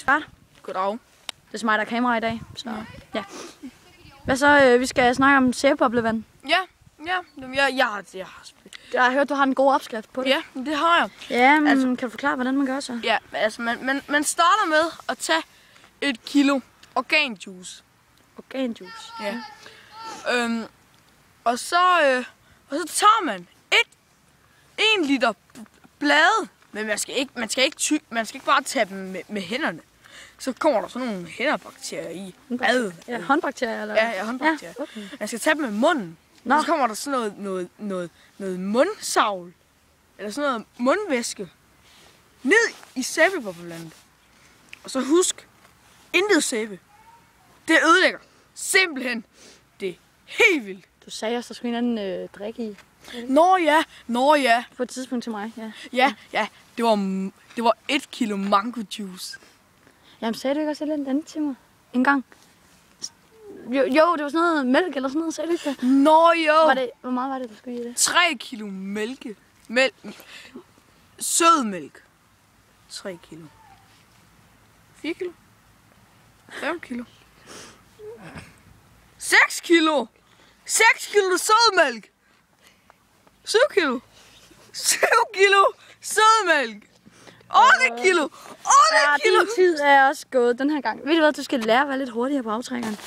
Ja. Goddag. Det er så mig, der er kamera i dag. Så, ja. Hvad så? Vi skal snakke om sæbepoplevand. Ja. Jeg har hørt, du har en god opskrift på det. Ja, det har jeg. Ja, men altså, kan du forklare, hvordan man gør så? Ja, altså man starter med at tage 1 kilo organjuice. Organjuice. Ja. Og så tager man 1 liter blade. Men man skal ikke bare tage dem med hænderne. Så kommer der sådan nogle hænderbakterier i. Ja, håndbakterier eller? Ja, håndbakterier. Ja, okay. Man skal tage dem med munden. Nå. Så kommer der sådan noget mundsavl. Eller sådan noget mundvæske. Ned i sæbepoplandet. Og så husk, intet sæbe. Det ødelægger simpelthen det helt vildt. Du sagde også, der skulle en anden drik i. Nå ja. På et tidspunkt til mig, ja. Ja, det var 1 kilo mango juice. Jamen sagde du ikke også et eller andet til mig en gang? Jo, det var sådan noget mælk eller sådan noget, sagde du ikke det? Nå jo. Hvor meget var det, du skulle i det? 3 kilo sødmælk. 3 kilo. 4 kilo. 5 kilo. 6 kilo. 6 kilo sødmælk. 7 kilo. 7 kilo sødmælk. 8 kilo. 8 kilo. Din tid er også gået den her gang. Ved du hvad, du skal lære at være lidt hurtigere på aftrækkeren.